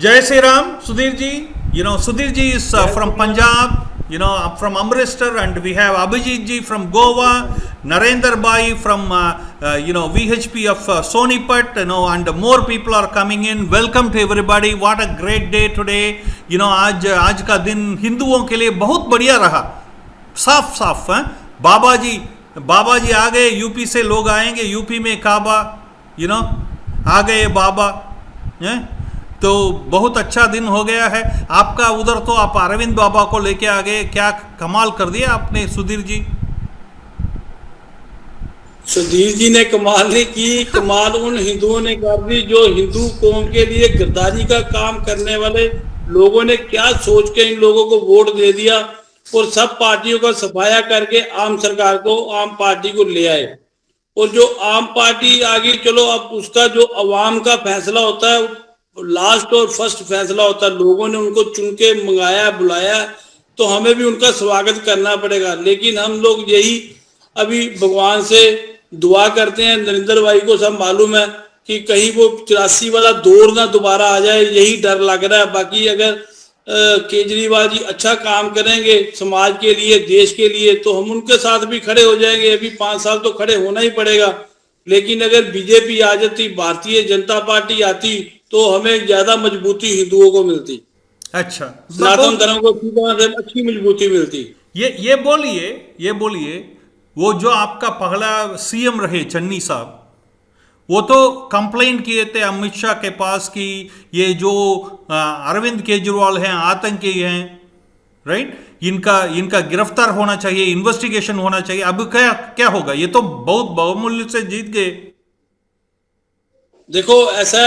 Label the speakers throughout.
Speaker 1: Jai Sri Ram, Sudhir ji. Sudhir ji is from Punjab. I'm from Amritsar, and we have Abhijit ji from Goa, Narendra Bhai from VHP of Sonipat, and more people are coming in. Welcome to everybody. What a great day today. आज का दिन हिंदुओं के लिए बहुत बढ़िया रहा. साफ साफ है. बाबा जी आ गए. यूपी से लोग आएंगे. यूपी में काबा आ गए बाबा. तो बहुत अच्छा दिन हो गया है आपका. उधर तो आप अरविंद बाबा को लेके आ गए. क्या कमाल कर दिया आपने सुधीर जी.
Speaker 2: सुधीर जी ने कमाल नहीं की, कमाल उन हिंदुओं ने कर दी जो हिंदू कौम के लिए गद्दारी का काम करने वाले लोगों ने क्या सोच के इन लोगों को वोट दे दिया और सब पार्टियों का सफाया करके आम सरकार को, आम पार्टी को ले आए. और जो आम पार्टी आगे चलो, अब उसका जो अवाम का फैसला होता है, लास्ट और फर्स्ट फैसला होता है. लोगों ने उनको चुन के मंगाया, बुलाया, तो हमें भी उनका स्वागत करना पड़ेगा. लेकिन हम लोग यही अभी भगवान से दुआ करते हैं. नरेंद्र भाई को सब मालूम है कि कहीं वो 84 वाला दौर ना दोबारा आ जाए, यही डर लग रहा है. बाकी अगर केजरीवाल जी अच्छा काम करेंगे समाज के लिए, देश के लिए, तो हम उनके साथ भी खड़े हो जाएंगे. अभी 5 साल तो खड़े होना ही पड़ेगा. लेकिन अगर बीजेपी आ जाती, भारतीय जनता पार्टी आती, तो हमें ज्यादा मजबूती हिंदुओं को मिलती.
Speaker 1: अच्छा,
Speaker 2: सनातन धर्म को अच्छी मजबूती मिलती.
Speaker 1: ये बोलिए वो जो आपका पहला सीएम रहे चन्नी साहब, वो तो कंप्लेंट किए थे अमित शाह के पास कि ये जो अरविंद केजरीवाल हैं आतंकी हैं, राइट. इनका गिरफ्तार होना चाहिए, इन्वेस्टिगेशन होना चाहिए. अब क्या होगा? ये तो बहुत बहुमूल्य से जीत गए.
Speaker 2: देखो ऐसा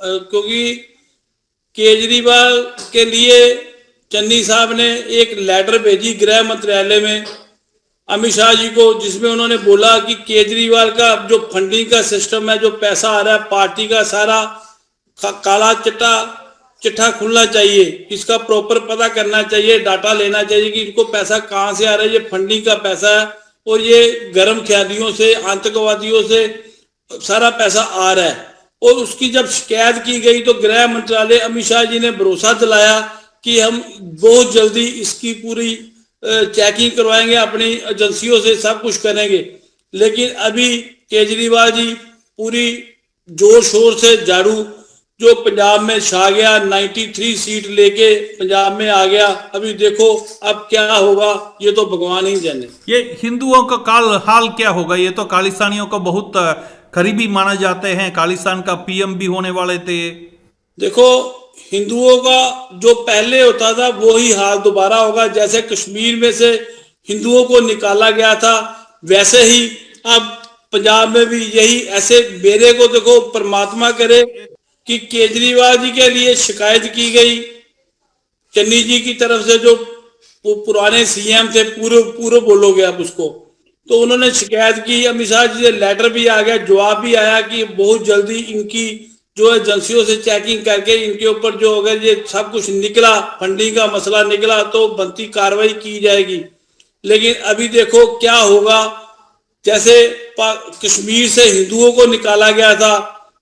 Speaker 2: क्योंकि केजरीवाल के लिए चन्नी साहब ने एक लेटर भेजी गृह मंत्रालय में अमित शाह जी को, जिसमें उन्होंने बोला कि केजरीवाल का जो फंडिंग का सिस्टम है, जो पैसा आ रहा है पार्टी का, सारा काला चिट्ठा खुलना चाहिए. इसका प्रॉपर पता करना चाहिए, डाटा लेना चाहिए कि इनको पैसा कहाँ से आ रहा है. ये फंडिंग का पैसा है और ये गर्म ख्यालियों से, आतंकवादियों से सारा पैसा आ रहा है. और उसकी जब शिकायत की गई तो गृह मंत्रालय, अमित शाह जी ने भरोसा दिलाया कि हम बहुत जल्दी इसकी पूरी चेकिंग करवाएंगे, अपनी एजेंसियों से सब कुछ करेंगे. लेकिन अभी केजरीवाल जी पूरी जोर शोर से झाड़ू जो पंजाब में छा गया, 93 सीट लेके पंजाब में आ गया. अभी देखो अब क्या होगा, ये तो भगवान ही जाने.
Speaker 1: ये हिंदुओं का हाल क्या होगा? ये तो खालिस्तानियों को बहुत करीबी माना जाते हैं. खालिस्तान का पीएम भी होने वाले थे.
Speaker 2: देखो हिंदुओं का जो पहले होता था वो ही हाल दोबारा होगा. जैसे कश्मीर में से हिंदुओं को निकाला गया था, वैसे ही अब पंजाब में भी यही ऐसे. मेरे को देखो परमात्मा करे कि केजरीवाल जी के लिए शिकायत की गई चन्नी जी की तरफ से, जो पुराने सीएम थे, पूरे बोलोगे आप उसको, तो उन्होंने शिकायत की. अमित शाह जी से लेटर भी आ गया, जवाब भी आया कि बहुत जल्दी इनकी जो एजेंसियों से चेकिंग करके इनके ऊपर जो अगर ये सब कुछ निकला, फंडिंग का मसला निकला, तो बनती कार्रवाई की जाएगी. लेकिन अभी देखो क्या होगा. जैसे कश्मीर से हिंदुओं को निकाला गया था,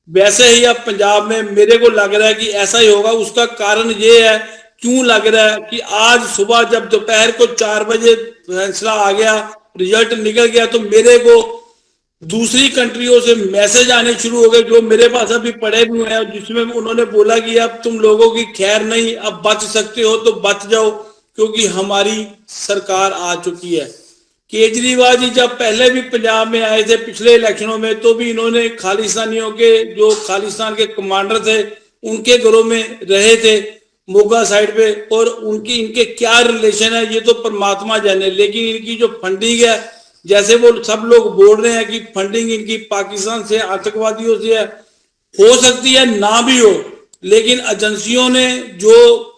Speaker 2: वैसे ही अब पंजाब में मेरे को लग रहा है कि ऐसा ही होगा. उसका कारण ये है, क्यों लग रहा है कि आज सुबह जब दोपहर को 4 बजे फैसला आ गया, रिजल्ट निकल गया, तो मेरे को दूसरी कंट्रियों से मैसेज आने शुरू हो गए, जो मेरे पास अभी पड़े हुए हैं, जिसमें उन्होंने बोला कि अब तुम लोगों की खैर नहीं, अब बच सकते हो तो बच जाओ, क्योंकि हमारी सरकार आ चुकी है. केजरीवाल जी जब पहले भी पंजाब में आए थे पिछले इलेक्शनों में, तो भी इन्होंने खालिस्तानियों के, जो खालिस्तान के कमांडर थे, उनके घरों में रहे थे मोगा साइड पे, और इनके क्या रिलेशन है ये तो परमात्मा जाने. लेकिन इनकी जो फंडिंग है, जैसे वो सब लोग बोल रहे हैं कि फंडिंग इनकी पाकिस्तान से, आतंकवादियों से है, हो सकती है ना भी हो. लेकिन एजेंसियों ने, जो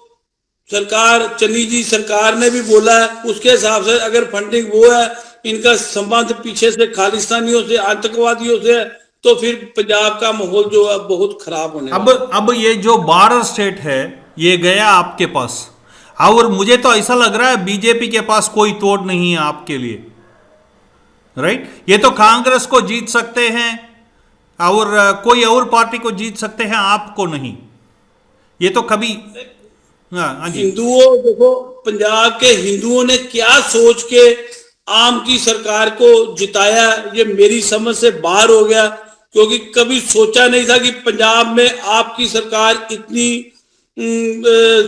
Speaker 2: सरकार, चन्नी जी सरकार ने भी बोला है, उसके हिसाब से अगर फंडिंग वो है, इनका संबंध पीछे से खालिस्तानियों से, आतंकवादियों से है, तो फिर पंजाब का माहौल जो है बहुत खराब होने.
Speaker 1: अब ये जो बॉर्डर स्टेट है, ये गया आपके पास, और मुझे तो ऐसा लग रहा है बीजेपी के पास कोई तोड़ नहीं है आपके लिए, राइट. ये तो कांग्रेस को जीत सकते हैं और कोई और पार्टी को जीत सकते हैं, आपको नहीं. ये तो कभी, हाँ हाँ जी,
Speaker 2: हिंदुओं, देखो पंजाब के हिंदुओं ने क्या सोच के आम की सरकार को जिताया, ये मेरी समझ से बाहर हो गया। क्योंकि कभी सोचा नहीं था कि पंजाब में आपकी सरकार इतनी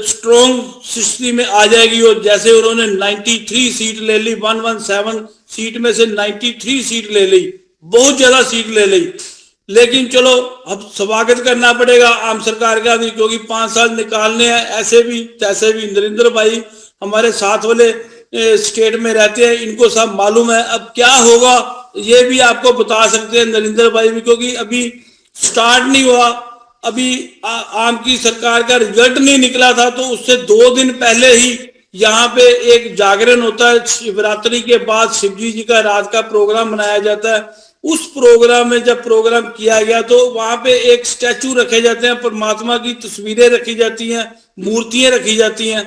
Speaker 2: स्ट्रॉन्ग स्थिति में आ जाएगी। और जैसे उन्होंने 93 सीट ले ली, 117 सीट में से 93 सीट ले ली, बहुत ज्यादा सीट ले ली। लेकिन चलो अब स्वागत करना पड़ेगा आम सरकार का भी, क्योंकि 5 साल निकालने हैं। ऐसे भी तैसे भी नरेंद्र भाई हमारे साथ वाले स्टेट में रहते हैं, इनको सब मालूम है अब क्या होगा। ये भी आपको बता सकते हैं नरेंद्र भाई भी, क्योंकि अभी स्टार्ट नहीं हुआ, अभी आम की सरकार का रिजल्ट नहीं निकला था। तो उससे 2 दिन पहले ही यहाँ पे एक जागरण होता है, शिवरात्रि के बाद शिवजी जी का रात का प्रोग्राम मनाया जाता है। उस प्रोग्राम में जब प्रोग्राम किया गया तो वहां पे एक स्टैचू रखे जाते हैं, परमात्मा की तस्वीरें रखी जाती हैं, मूर्तियां रखी जाती हैं,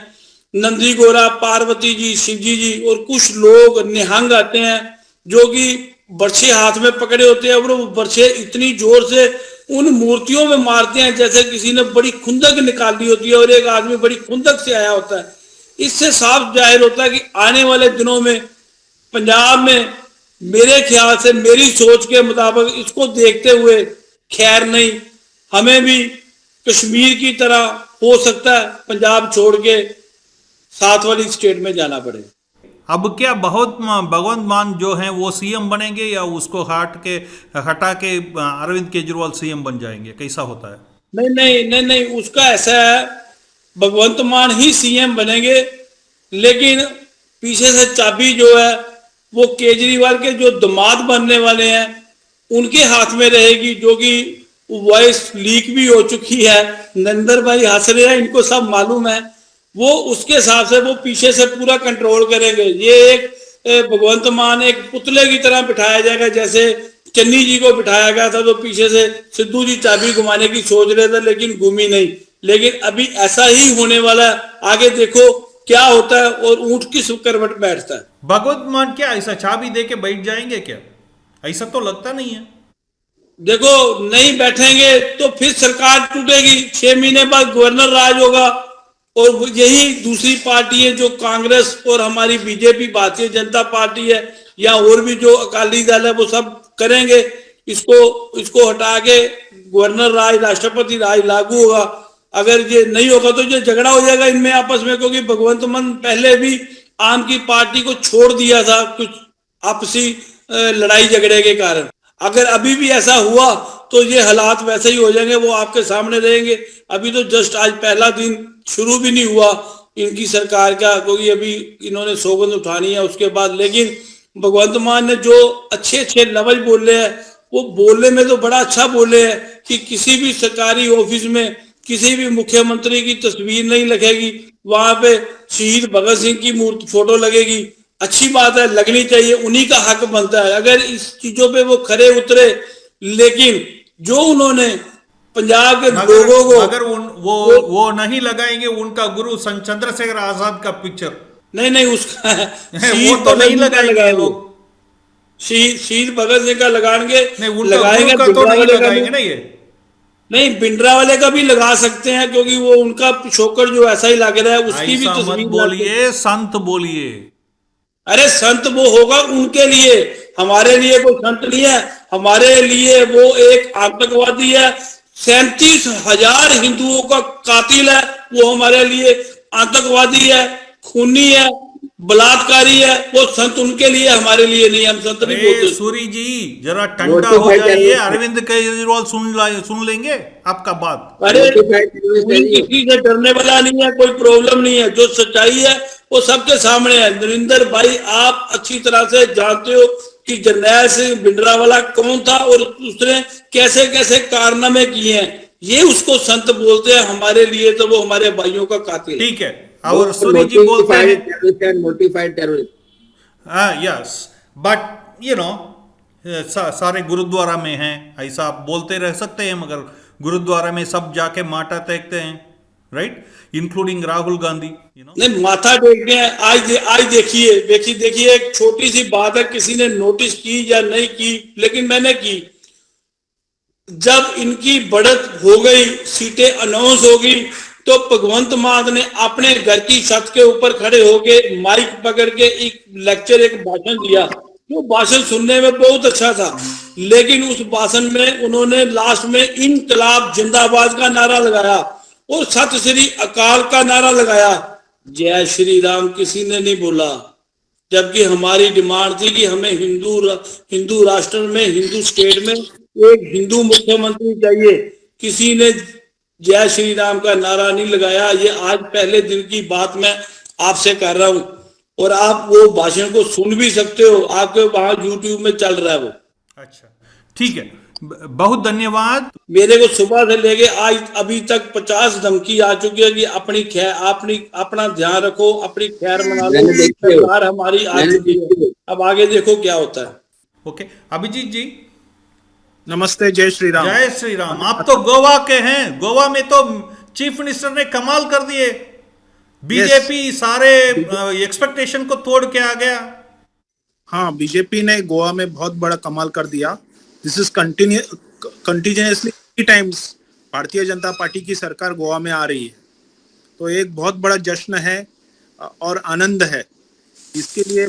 Speaker 2: नंदी गोरा, पार्वती जी, शिवजी जी, और कुछ लोग निहंग आते हैं जो कि बर्छे हाथ में पकड़े होते हैं, और वो बर्छे इतनी जोर से उन मूर्तियों में मारते हैं जैसे किसी ने बड़ी खुंदक निकाली होती है और एक आदमी बड़ी खुंदक से आया होता है। इससे साफ जाहिर होता है कि आने वाले दिनों में पंजाब में, मेरे ख्याल से, मेरी सोच के मुताबिक, इसको देखते हुए खैर नहीं, हमें भी कश्मीर की तरह हो सकता है पंजाब छोड़ के साथ वाली स्टेट में जाना पड़े।
Speaker 1: अब क्या बहुत भगवंत मान जो हैं वो सीएम बनेंगे या उसको हटा के अरविंद केजरीवाल सीएम बन जाएंगे, कैसा होता है?
Speaker 2: नहीं नहीं नहीं नहीं, उसका ऐसा है, भगवंत मान ही सीएम बनेंगे, लेकिन पीछे से चाबी जो है वो केजरीवाल के जो दामाद बनने वाले हैं उनके हाथ में रहेगी, जो कि वॉइस लीक भी हो चुकी है। नरेंद्र भाई हंस रहे हैं, इनको सब मालूम है। वो उसके हिसाब से वो पीछे से पूरा कंट्रोल करेंगे। ये एक भगवंत मान एक पुतले की तरह बिठाया जाएगा, जैसे चन्नी जी को बिठाया गया था, तो पीछे से सिद्धू जी चाबी घुमाने की सोच रहे थे लेकिन घूमी नहीं। लेकिन अभी ऐसा ही होने वाला है, आगे देखो क्या होता है और ऊंट किस करवट बैठता है।
Speaker 1: भगवंत मान क्या ऐसा चाबी दे के बैठ जाएंगे क्या? ऐसा तो लगता नहीं है।
Speaker 2: देखो नहीं बैठेंगे तो फिर सरकार टूटेगी, 6 महीने बाद गवर्नर राज होगा, और यही दूसरी पार्टी है जो कांग्रेस और हमारी बीजेपी, भारतीय जनता पार्टी है, या और भी जो अकाली दल है, वो सब करेंगे इसको हटा के गवर्नर राज, राष्ट्रपति राज लागू होगा। अगर ये नहीं होगा तो ये झगड़ा हो जाएगा इनमें आपस में, क्योंकि भगवंत मान पहले भी आम की पार्टी को छोड़ दिया था कुछ आपसी लड़ाई झगड़े के कारण। अगर अभी भी ऐसा हुआ तो ये हालात वैसे ही हो जाएंगे, वो आपके सामने रहेंगे। अभी तो जस्ट आज पहला दिन शुरू भी नहीं हुआ इनकी सरकार का, क्योंकि अभी इन्होंने सौगंध उठानी है उसके बाद। लेकिन भगवंत मान ने जो अच्छे अच्छे लफ्ज बोले हैं, वो बोलने में तो बड़ा अच्छा बोले हैं कि किसी भी सरकारी ऑफिस में किसी भी मुख्यमंत्री की तस्वीर नहीं लगेगी, वहां पे शहीद भगत सिंह की मूर्ति फोटो लगेगी। अच्छी बात है, लगनी चाहिए, उन्हीं का हक बनता है अगर इस चीजों पे वो खरे उतरे। लेकिन जो उन्होंने पंजाब के लोगों को,
Speaker 1: अगर वो नहीं लगाएंगे उनका गुरु चंद्रशेखर आजाद का पिक्चर,
Speaker 2: नहीं उसका
Speaker 1: वो तो नहीं लगाएंगे लोग।
Speaker 2: शहीद भगत सिंह का लगाएंगे,
Speaker 1: नहीं उनका का तो नहीं लगाएंगे ना ये।
Speaker 2: नहीं, भिंडरा वाले का भी लगा सकते हैं, क्योंकि वो उनका पिछोकर जो ऐसा ही लग रहा है, उसकी भी तस्वीर
Speaker 1: बोलिए, संत बोलिए।
Speaker 2: अरे संत वो होगा उनके लिए, हमारे लिए कोई संत नहीं है। हमारे लिए वो एक आतंकवादी है, 37,000 हिंदुओं का कातिल है। वो हमारे लिए आतंकवादी है, खूनी है, बलात्कारी है। वो संत उनके लिए, हमारे लिए नहीं। हम संत नहीं बोलते।
Speaker 1: सूरी जी जरा ठंडा हो जाइए, अरविंद केजरीवाल सुन लेंगे आपका बात।
Speaker 2: अरे किसी से डरने वाला नहीं है, कोई प्रॉब्लम नहीं है। जो सच्चाई है वो सबके सामने है। नरेंद्र भाई आप अच्छी तरह से जानते हो कि जरनैल सिंह भिंडरावाला कौन था और उसने कैसे कैसे कारनामे किए हैं। ये उसको संत बोलते हैं, हमारे लिए तो वो हमारे भाइयों का कातिल।
Speaker 1: ठीक है, और सूरी जी बोलते हैं
Speaker 2: motivated terrorist.
Speaker 1: Yes, but you know सारे गुरुद्वारा में हैं, ऐसा आप बोलते रह सकते हैं, मगर गुरुद्वारा में सब जाके माथा टेकते हैं, राइट, इंक्लूडिंग राहुल गांधी।
Speaker 2: नहीं, माथा टेकते हैं। आज देखिए एक छोटी सी बात है, किसी ने नोटिस की या नहीं की, लेकिन मैंने की। जब इनकी बढ़त हो गई, सीटें अनाउंस हो गई, तो भगवंत मान ने अपने घर की छत के ऊपर खड़े होके माइक पकड़ के एक लेक्चर, एक भाषण दिया। वो भाषण सुनने में बहुत अच्छा था, लेकिन उस भाषण में उन्होंने लास्ट में इनकलाब जिंदाबाद का नारा लगाया और सत श्री अकाल का नारा लगाया। जय श्री राम किसी ने नहीं बोला, जबकि हमारी डिमांड थी कि हमें हिंदू राष्ट्र में, हिंदू स्टेट में एक हिंदू मुख्यमंत्री चाहिए। किसी ने जय श्री राम का नारा नहीं लगाया। ये आज पहले दिन की बात मैं आपसे कर रहा हूं, और आप वो भाषण को सुन भी सकते हो, आपके वहां यूट्यूब में चल रहा है वो।
Speaker 1: अच्छा, ठीक है, बहुत धन्यवाद।
Speaker 2: मेरे को सुबह से लेके आज अभी तक 50 धमकी आ चुकी है कि अपना ध्यान रखो, अपनी खैर मना लो। सरकार हमारी आ चुकी है, अब आगे देखो क्या होता है।
Speaker 1: ओके, अभिजीत जी
Speaker 3: नमस्ते, जय श्री राम।
Speaker 1: जय श्री राम। आप तो गोवा के हैं, गोवा में तो चीफ मिनिस्टर ने कमाल कर दिए, बीजेपी सारे एक्सपेक्टेशन को तोड़ के आ गया।
Speaker 3: हाँ, बीजेपी ने गोवा में बहुत बड़ा कमाल कर दिया। This is continuously times Bharatiya Janata party की सरकार गोवा में आ रही है, तो एक बहुत बड़ा जश्न है और आनंद है। इसके लिए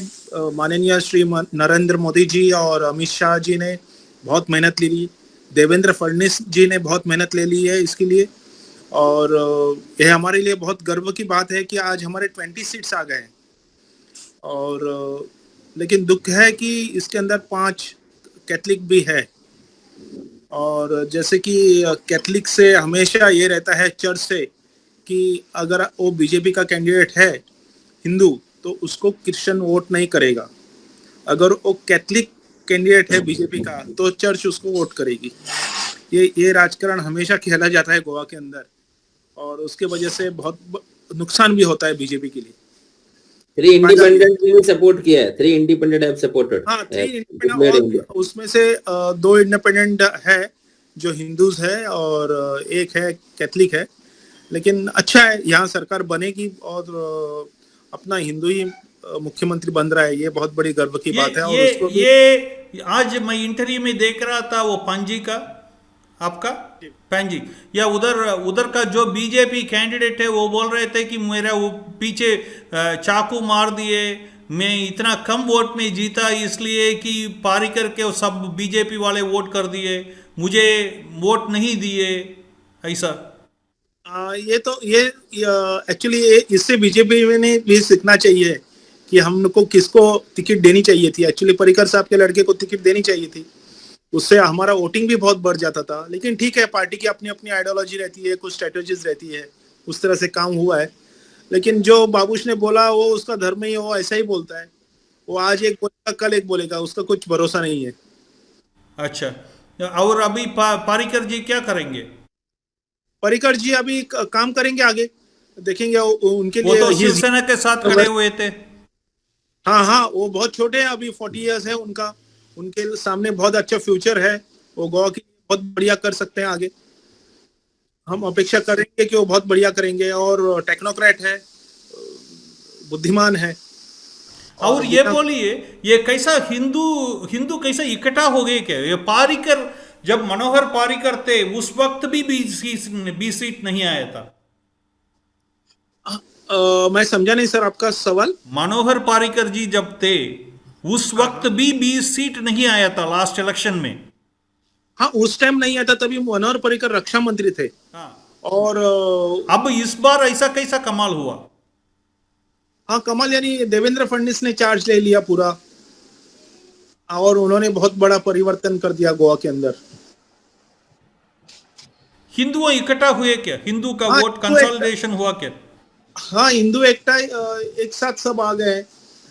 Speaker 3: माननीय श्री नरेंद्र मोदी जी और अमित शाह जी ने बहुत मेहनत ले ली, देवेंद्र फडणवीस जी ने बहुत मेहनत ले ली है इसके लिए, और यह हमारे लिए बहुत गर्व की बात है कि आज हमारे 20 सीट्स आ गए हैं। और लेकिन दुख है कि इसके अंदर 5 कैथलिक भी है, और जैसे कि कैथलिक से हमेशा ये रहता है चर्च से कि अगर वो बीजेपी का कैंडिडेट है हिंदू तो उसको क्रिश्चियन वोट नहीं करेगा, अगर वो कैथलिक कैंडिडेट है बीजेपी का तो चर्च उसको वोट करेगी। ये राजकारण हमेशा खेला जाता है गोवा के अंदर, और उसके वजह से बहुत नुकसान भी होता है बीजेपी के लिए।
Speaker 4: 3 इंडिपेंडेंट ने सपोर्ट किया है, 3 इंडिपेंडेंट हैव सपोर्टेड।
Speaker 3: हाँ, 3 इंडिपेंडेंट, उसमें से 2 इंडिपेंडेंट है जो हिंदूज है और एक है कैथलिक है। लेकिन अच्छा है, यहाँ सरकार बनेगी और अपना हिंदू ही मुख्यमंत्री बन रहा है, ये बहुत बड़ी गर्व की बात है। और उसको
Speaker 1: ये आज मैं इंटरव्यू में देख रहा था वो पांजी का, आपका पांजी, या उधर का जो बीजेपी कैंडिडेट है वो बोल रहे थे कि मेरा वो पीछे चाकू मार दिए, मैं इतना कम वोट में जीता इसलिए कि पारिकर के वो सब बीजेपी वाले वोट कर दिए, मुझे वोट नहीं दिए, ऐसा।
Speaker 3: ये एक्चुअली इससे बीजेपी ने भी सीखना चाहिए कि हमको किसको टिकट देनी चाहिए थी। एक्चुअली पर्रिकर साहब के लड़के को टिकट देनी चाहिए थी, उससे हमारा वोटिंग भी बहुत बढ़ जाता था। लेकिन ठीक है, पार्टी की अपनी अपनी आइडियोलॉजी रहती है, कुछ स्ट्रेटेजीज रहती है, उस तरह से काम हुआ है। लेकिन जो बाबूश ने बोला वो उसका धर्म ही, वो ऐसा ही बोलता है, वो आज एक बोलेगा कल एक बोलेगा, उसका कुछ भरोसा नहीं है।
Speaker 1: अच्छा, और अभी पारिकर जी क्या करेंगे?
Speaker 3: पर्रिकर जी अभी काम करेंगे, आगे देखेंगे उनके
Speaker 1: वो
Speaker 3: लिए।
Speaker 1: तो शिवसेना के साथ खड़े हुए थे।
Speaker 3: हाँ, वो बहुत छोटे हैं, अभी 40 इयर्स है उनका, उनके सामने बहुत अच्छा फ्यूचर है, वो गोवा की बहुत बढ़िया कर सकते हैं आगे। हम अपेक्षा करेंगे कि वो बहुत बढ़िया करेंगे, और टेक्नोक्रेट है, बुद्धिमान है।
Speaker 1: और ये बोलिए, ये कैसा हिंदू कैसा इकट्ठा हो गए क्या? ये पारिकर, जब मनोहर पारिकर थे उस वक्त भी 20 सीट नहीं आया था।
Speaker 3: मैं समझा नहीं सर आपका सवाल।
Speaker 1: मनोहर पारिकर जी जब थे उस वक्त भी 20 सीट नहीं आया था लास्ट इलेक्शन में।
Speaker 3: हाँ, उस टाइम नहीं आया था, तभी मनोहर पर्रिकर रक्षा मंत्री थे।
Speaker 1: हाँ।
Speaker 3: और
Speaker 1: अब इस बार ऐसा कैसा कमाल हुआ?
Speaker 3: हाँ, कमाल यानी देवेंद्र फडणवीस ने चार्ज ले लिया पूरा, और उन्होंने बहुत बड़ा परिवर्तन कर दिया गोवा के अंदर।
Speaker 1: हिंदू इकट्ठा हुए क्या? हिंदू का वोट कंसोलिडेशन हुआ क्या?
Speaker 3: हाँ, हिंदू एक साथ सब आ गए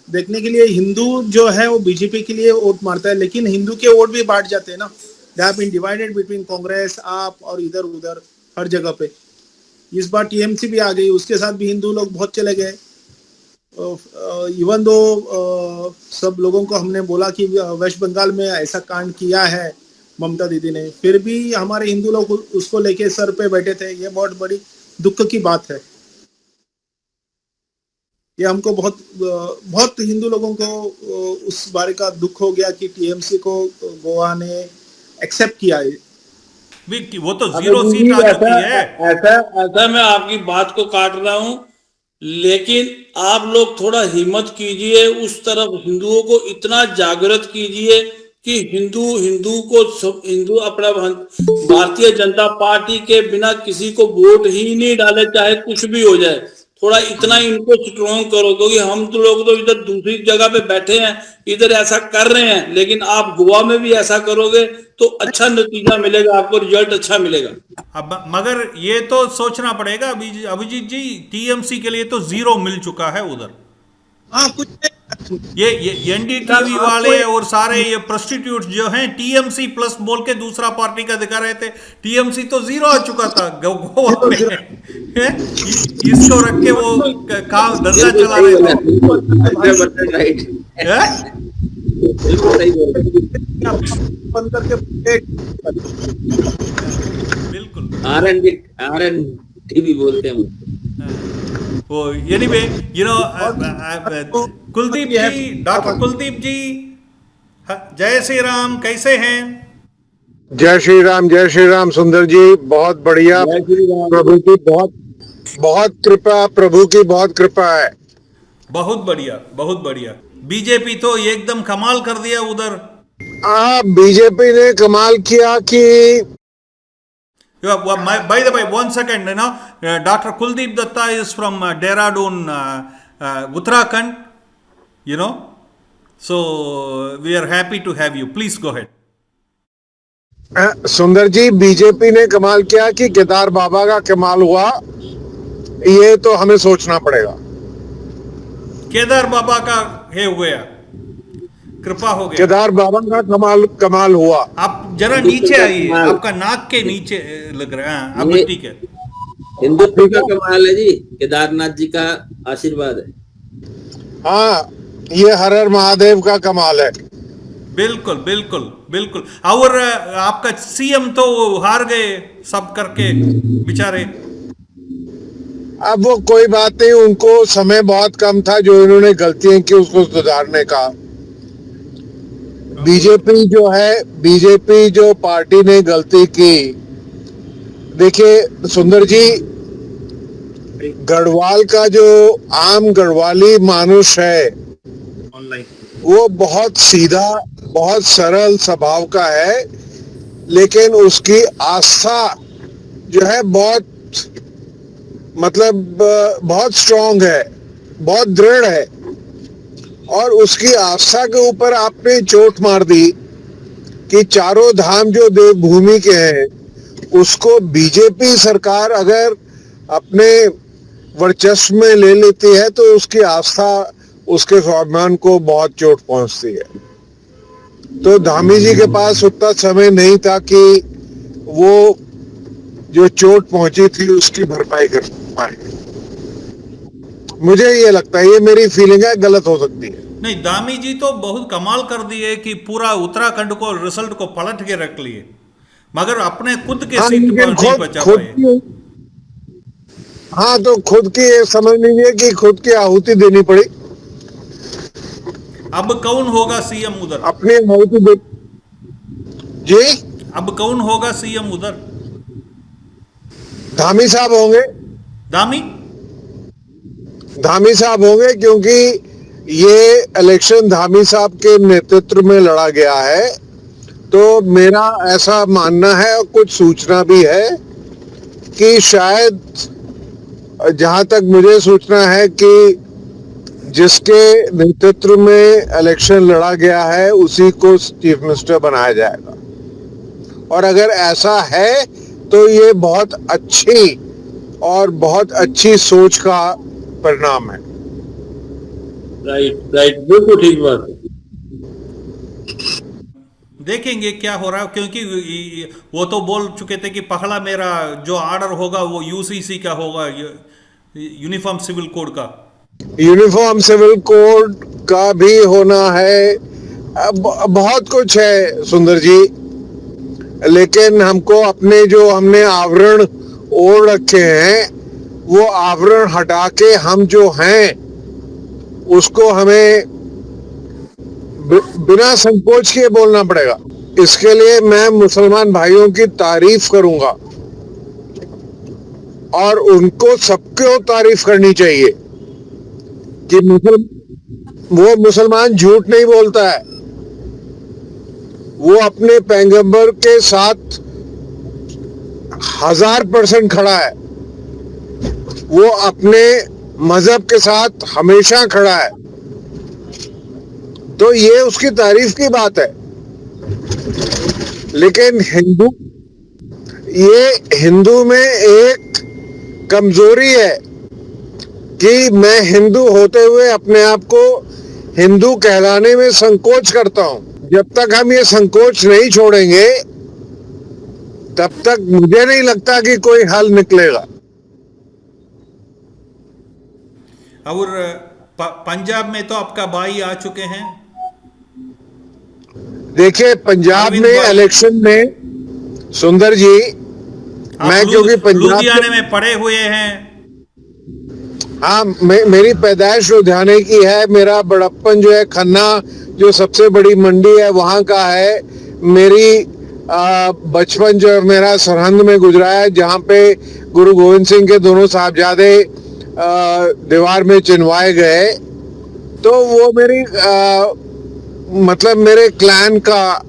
Speaker 3: देखने के लिए। हिंदू जो है वो बीजेपी के लिए वोट मारता है, लेकिन हिंदू के वोट भी बांट जाते हैं ना। They have been divided between Congress, AAP और इधर उधर हर जगह पे। इस बार टीएमसी भी आ गई, उसके साथ भी हिंदू लोग बहुत चले गए। इवन दो सब लोगों को हमने बोला कि वेस्ट बंगाल में ऐसा कांड किया है ममता दीदी ने, फिर भी हमारे हिंदू लोग उसको लेके सर पे बैठे थे। ये बहुत बड़ी दुख की बात है। ये हमको बहुत हिंदू लोगों को उस बारे का दुख हो गया कि टीएमसी को गोवा ने एक्सेप्ट किया है।
Speaker 1: वो तो 0 सीट आ जाती है।
Speaker 2: ऐसा मैं आपकी बात को काट रहा हूं, लेकिन आप लोग थोड़ा हिम्मत कीजिए, उस तरफ हिंदुओं को इतना जागृत कीजिए कि हिंदू अपना भारतीय जनता पार्टी के बिना किसी को वोट ही नहीं डाले, चाहे कुछ भी हो जाए। थोड़ा इतना इनको स्ट्रॉन्ग करो, क्योंकि हम तो लोग तो इधर दूसरी जगह पे बैठे हैं, इधर ऐसा कर रहे हैं, लेकिन आप गोवा में भी ऐसा करोगे तो अच्छा नतीजा मिलेगा, आपको रिजल्ट अच्छा मिलेगा।
Speaker 1: अब मगर ये तो सोचना पड़ेगा अभिजीत जी, टीएमसी के लिए तो 0 मिल चुका है उधर।
Speaker 3: हाँ, कुछ
Speaker 1: ये एनडीटीवी वाले और सारे ये प्रोस्टिट्यूट जो हैं टीएमसी प्लस बोल के दूसरा पार्टी का दिखा रहे थे, टीएमसी तो 0 आ चुका था गोवा में। इसको रख के वो काम धंधा चला रहे थे।
Speaker 4: राइट,
Speaker 3: बंद करके
Speaker 1: बिल्कुल
Speaker 4: आरएनडीटीवी बोलते हैं
Speaker 1: वो। Anyway you know Kuldeep ji, doctor Kuldeep ji, जय श्री राम, कैसे हैं?
Speaker 5: जय श्री राम सुंदर जी, बहुत बढ़िया। प्रभु की बहुत कृपा, प्रभु की बहुत कृपा है।
Speaker 1: बहुत बढ़िया, बहुत बढ़िया। बीजेपी तो एकदम कमाल कर दिया उधर।
Speaker 5: बीजेपी ने कमाल किया कि
Speaker 1: by the way, 1 second, you know, Dr. Kuldeep Datta is from Dehradun, Uttarakhand, you know, so we are happy to have you. Please go ahead.
Speaker 5: सुंदर जी, बीजेपी ने कमाल किया कि केदार बाबा का कमाल हुआ, ये तो हमें सोचना पड़ेगा।
Speaker 1: केदार बाबा का है हो गया, कृपा हो गया।
Speaker 5: केदार बाबा का कमाल हुआ।
Speaker 1: आप जरा नीचे आइए, आपका नाक के नीचे लग रहा है। अब ठीक है।
Speaker 4: हिंदुत्व का कमाल है जी, केदारनाथ जी का आशीर्वाद है।
Speaker 5: हाँ, ये हर हर महादेव का कमाल है।
Speaker 1: बिल्कुल बिल्कुल बिल्कुल। और आपका सीएम तो हार गए सब करके बेचारे।
Speaker 5: अब वो कोई बात नहीं, उनको समय बहुत कम था, जो इन्होंने गलतियां की उसको सुधारने का। बीजेपी जो पार्टी ने गलती की, देखिए सुंदर जी, गढ़वाल का जो आम गढ़वाली मानुष है
Speaker 3: ऑनलाइन,
Speaker 5: वो बहुत सीधा, बहुत सरल स्वभाव का है, लेकिन उसकी आस्था जो है बहुत स्ट्रांग है, बहुत दृढ़ है। और उसकी आस्था के ऊपर आपने चोट मार दी कि चारों धाम जो देवभूमि के हैं, उसको बीजेपी सरकार अगर अपने वर्चस्व में ले लेती है तो उसकी आस्था, उसके स्वाभिमान को बहुत चोट पहुंचती है। तो धामी जी के पास उतना समय नहीं था कि वो जो चोट पहुंची थी उसकी भरपाई कर पाए। मुझे ये लगता है, ये मेरी फीलिंग है, गलत हो सकती है।
Speaker 1: नहीं, दामी जी तो बहुत कमाल कर दिए कि पूरा उत्तराखंड को रिजल्ट को पलट के रख लिए, मगर अपने खुद के सीट पर नहीं बचा पाए।
Speaker 5: हाँ, तो खुद की समझ लीजिए कि खुद की आहुति देनी पड़ी।
Speaker 1: अब कौन होगा सीएम उधर?
Speaker 5: अपनी आहुति दे जी।
Speaker 1: अब कौन होगा सीएम उधर?
Speaker 5: धामी साहब होंगे। धामी साहब होंगे, क्योंकि ये इलेक्शन धामी साहब के नेतृत्व में लड़ा गया है। तो मेरा ऐसा मानना है, और कुछ सूचना भी है कि शायद, जहां तक मुझे सूचना है, कि जिसके नेतृत्व में इलेक्शन लड़ा गया है उसी को चीफ मिनिस्टर बनाया जाएगा। और अगर ऐसा है तो ये बहुत अच्छी सोच का परिणाम है।
Speaker 2: राइट, बिल्कुल ठीक बात है।
Speaker 1: देखेंगे क्या हो रहा है, क्योंकि वो तो बोल चुके थे कि पहला मेरा जो ऑर्डर होगा वो यूसीसी का होगा, यूनिफॉर्म सिविल कोड का।
Speaker 5: यूनिफॉर्म सिविल कोड का भी होना है, बहुत कुछ है सुंदर जी। लेकिन हमको अपने जो हमने आवरण ओढ़ रखे हैं, वो आवरण हटा के हम जो हैं उसको हमें बिना संकोच के बोलना पड़ेगा। इसके लिए मैं मुसलमान भाइयों की तारीफ करूंगा और उनको सबको तारीफ करनी चाहिए कि वो मुसलमान झूठ नहीं बोलता है, वो अपने पैगंबर के साथ 1000% खड़ा है, वो अपने मजहब के साथ हमेशा खड़ा है। तो ये उसकी तारीफ की बात है। लेकिन हिंदू में एक कमजोरी है कि मैं हिंदू होते हुए अपने आप को हिंदू कहलाने में संकोच करता हूं। जब तक हम ये संकोच नहीं छोड़ेंगे तब तक मुझे नहीं लगता कि कोई हल निकलेगा।
Speaker 1: और पंजाब में तो आपका भाई आ चुके हैं।
Speaker 5: देखिए पंजाब
Speaker 1: अरविंद
Speaker 5: में
Speaker 1: भाई।
Speaker 5: इलेक्शन में सुंदर जी, मैं क्योंकि पंजाब
Speaker 1: लुधियाने में पड़े हुए हैं।
Speaker 5: हाँ, मेरी पैदाइश लुधियाने की है, मेरा बड़प्पन जो है खन्ना जो सबसे बड़ी मंडी है वहां का है। मेरी बचपन जो है मेरा सरहंद में गुजरा है, जहाँ पे गुरु गोविंद सिंह के दोनों साहबजादे दीवार में चिनवाए गए। तो वो मेरी मतलब मेरे क्लैन का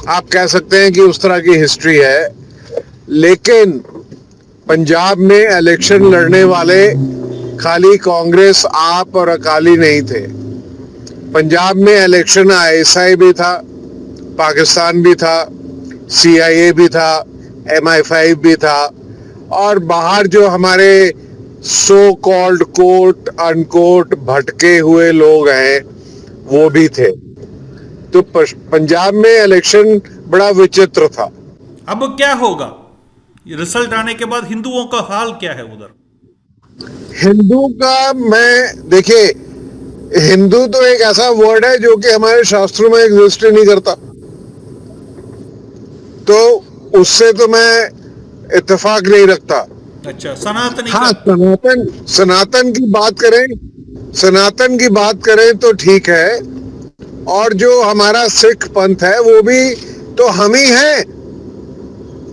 Speaker 5: आप कह सकते हैं कि उस तरह की हिस्ट्री है। लेकिन पंजाब में इलेक्शन लड़ने वाले खाली कांग्रेस, आप और अकाली नहीं थे। पंजाब में इलेक्शन ISI भी था, पाकिस्तान भी था, CIA भी था, MI5 भी था, और बाहर जो हमारे सो कॉल्ड कोट अनकोट भटके हुए लोग हैं वो भी थे। तो पंजाब में इलेक्शन बड़ा विचित्र था।
Speaker 1: अब क्या होगा रिजल्ट आने के बाद? हिंदुओं का हाल क्या है उधर?
Speaker 5: हिंदू का देखिए, हिंदू तो एक ऐसा वर्ड है जो कि हमारे शास्त्रों में एग्जिस्ट ही नहीं करता, तो उससे तो मैं इत्तेफाक नहीं रखता।
Speaker 1: अच्छा, सनातनी
Speaker 5: हाँ,
Speaker 1: का
Speaker 5: सनातन की बात करें तो ठीक है। और जो हमारा सिख पंथ है वो भी तो हम ही हैं,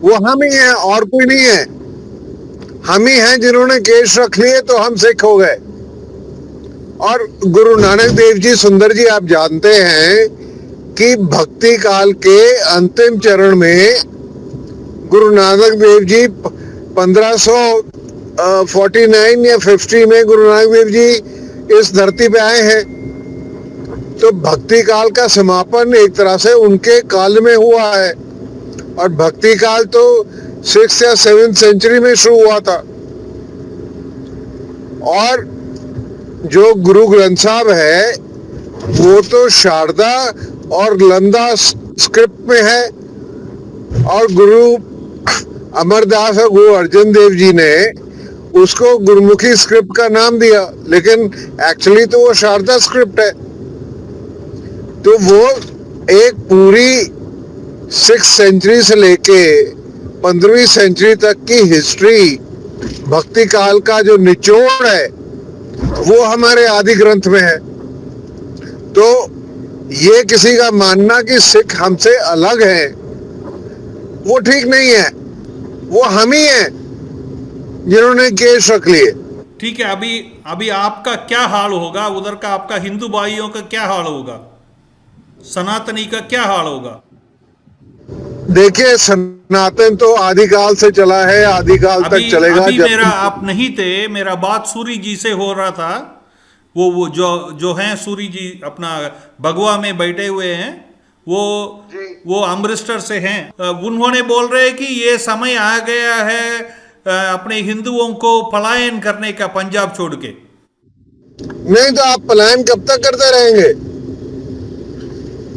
Speaker 5: वो हम ही हैं और कोई नहीं है। हम ही हैं जिन्होंने केश रख लिए तो हम सिख हो गए। और गुरु नानक देव जी, सुंदर जी, आप जानते हैं कि भक्ति काल के अंतिम चरण में गुरु नानक देव जी 1549 या 50 में गुरु नानक देव जी इस धरती पे आए हैं। तो भक्ति काल का समापन एक तरह से उनके काल में हुआ है, और भक्ति काल तो 6th या 7th सेंचुरी में शुरू हुआ था। और जो गुरु ग्रंथ साहब है वो तो शारदा और लंदा स्क्रिप्ट में है, और गुरु अमरदास और गुरु अर्जन देव जी ने उसको गुरुमुखी स्क्रिप्ट का नाम दिया, लेकिन एक्चुअली तो वो शारदा स्क्रिप्ट है। तो वो एक पूरी 6th सेंचुरी से लेके 15वीं सेंचुरी तक की हिस्ट्री, भक्ति काल का जो निचोड़ है वो हमारे आदि ग्रंथ में है। तो ये किसी का मानना कि सिख हमसे अलग है वो ठीक नहीं है, वो हम ही हैं जिन्होंने केश रख लिए।
Speaker 1: ठीक है। अभी आपका क्या हाल होगा उधर का? आपका हिंदू भाइयों का क्या हाल होगा? सनातनी का क्या हाल होगा?
Speaker 5: देखिए, सनातन तो आदिकाल से चला है, आदिकाल तक चलेगा।
Speaker 1: अभी आप नहीं थे, मेरा बात सूरी जी से हो रहा था। वो जो हैं सूरी जी, अपना भगवा में बैठे हुए हैं, वो अमृतसर से हैं। उन्होंने बोल रहे हैं कि ये समय आ गया है अपने हिंदुओं को पलायन करने का पंजाब छोड़ के।
Speaker 5: नहीं तो आप पलायन कब तक करते रहेंगे?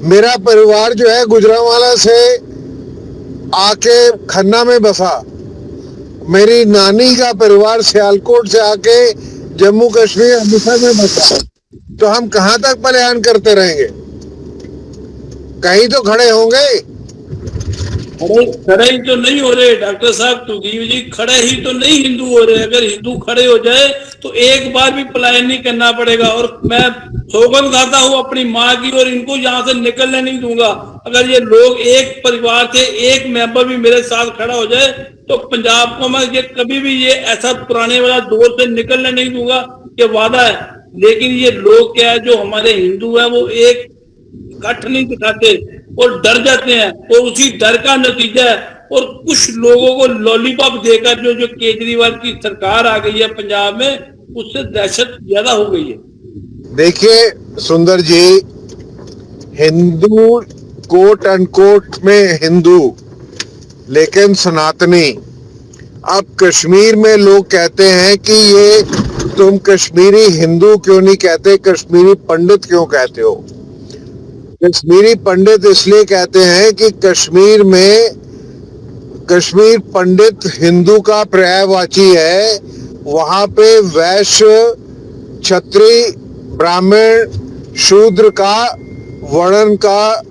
Speaker 5: मेरा परिवार जो है गुजरांवाला से आके खन्ना में बसा, मेरी नानी का परिवार सियालकोट से आके जम्मू कश्मीर अमृतसर में बसा। तो हम कहां तक पलायन करते रहेंगे? कहीं तो खड़े होंगे।
Speaker 2: खड़े ही तो नहीं हो रहे डॉक्टर साहब, कुलदीप जी, खड़े ही तो नहीं हिंदू हो रहे। अगर हिंदू खड़े हो जाए तो एक बार भी पलायन नहीं करना पड़ेगा। और मैं सौगंध खाता हूँ अपनी माँ की, और इनको यहाँ से निकलने नहीं दूंगा। अगर ये लोग एक परिवार से एक मेंबर भी मेरे साथ खड़ा हो जाए तो पंजाब को मैं ये कभी भी ये ऐसा पुराने वाला दौर से निकलने नहीं दूंगा, ये वादा है। लेकिन ये लोग क्या है, जो हमारे हिंदू है, वो एक कट नहीं दिखाते और डर जाते हैं, और उसी डर का नतीजा है। और कुछ लोगों को लॉलीपॉप देकर जो केजरीवाल की सरकार आ गई है पंजाब में, उससे दहशत ज्यादा हो गई है।
Speaker 5: देखिए सुंदर जी, हिंदू कोट अनकोट में हिंदू, लेकिन सनातनी। अब कश्मीर में लोग कहते हैं कि ये तुम कश्मीरी हिंदू क्यों नहीं कहते, कश्मीरी पंडित क्यों कहते हो? कश्मीरी पंडित इसलिए कहते हैं कि कश्मीर में कश्मीर पंडित हिंदू का पर्यायवाची है। वहां पे वैश्य, क्षत्रिय, ब्राह्मण, शूद्र का वर्ण का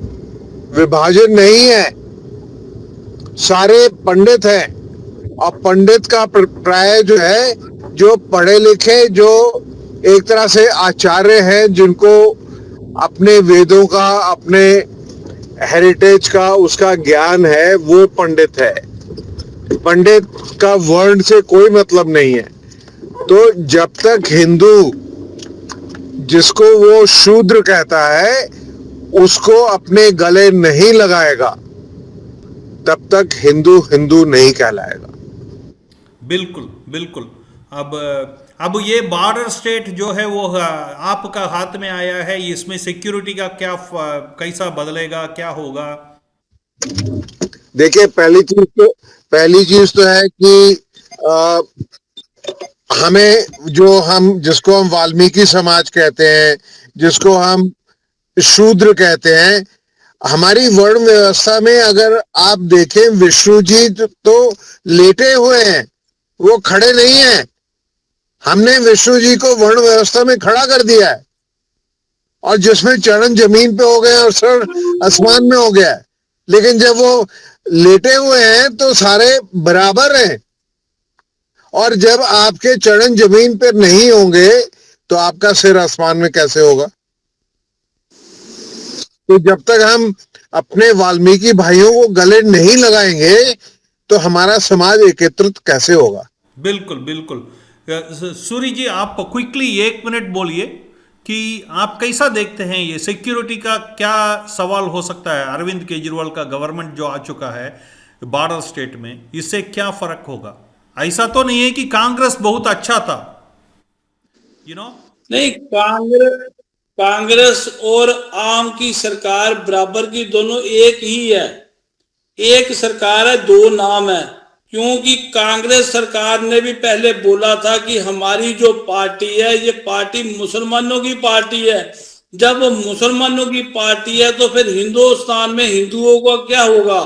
Speaker 5: विभाजन नहीं है, सारे पंडित हैं। और पंडित का प्राय जो है, जो पढ़े लिखे, जो एक तरह से आचार्य हैं, जिनको अपने वेदों का, अपने हेरिटेज का, उसका ज्ञान है, वो पंडित है। पंडित का वर्ण से कोई मतलब नहीं है। तो जब तक हिंदू, जिसको वो शूद्र कहता है, उसको अपने गले नहीं लगाएगा, तब तक हिंदू हिंदू नहीं कहलाएगा।
Speaker 1: बिल्कुल बिल्कुल। अब ये बॉर्डर स्टेट जो है वो आपका हाथ में आया है, इसमें सिक्योरिटी का क्या कैसा बदलेगा, क्या होगा?
Speaker 5: देखिए, पहली चीज तो है कि हमें जिसको हम वाल्मीकि समाज कहते हैं, जिसको हम शूद्र कहते हैं, हमारी वर्ण व्यवस्था में अगर आप देखें, विष्णु जी तो लेटे हुए हैं, वो खड़े नहीं हैं। हमने विष्णु जी को वर्ण व्यवस्था में खड़ा कर दिया है, और जिसमें चरण जमीन पे हो गए और सर आसमान में हो गया है। लेकिन जब वो लेटे हुए हैं तो सारे बराबर हैं, और जब आपके चरण जमीन पर नहीं होंगे तो आपका सिर आसमान में कैसे होगा? तो जब तक हम अपने वाल्मीकि भाइयों को गले नहीं लगाएंगे तो हमारा समाज एकत्रित कैसे होगा?
Speaker 1: बिल्कुल बिल्कुल। सूरी जी, आप क्विकली 1 मिनट बोलिए कि आप कैसा देखते हैं ये सिक्योरिटी का क्या सवाल हो सकता है? अरविंद केजरीवाल का गवर्नमेंट जो आ चुका है बॉर्डर स्टेट में, इससे क्या फर्क होगा? ऐसा तो नहीं है कि कांग्रेस बहुत अच्छा था,
Speaker 2: नहीं, कांग्रेस और आम की सरकार बराबर की, दोनों एक ही है। एक सरकार है, दो नाम है। क्योंकि कांग्रेस सरकार ने भी पहले बोला था कि हमारी जो पार्टी है, ये पार्टी मुसलमानों की पार्टी है। जब मुसलमानों की पार्टी है तो फिर हिंदुस्तान में हिंदुओं का क्या होगा?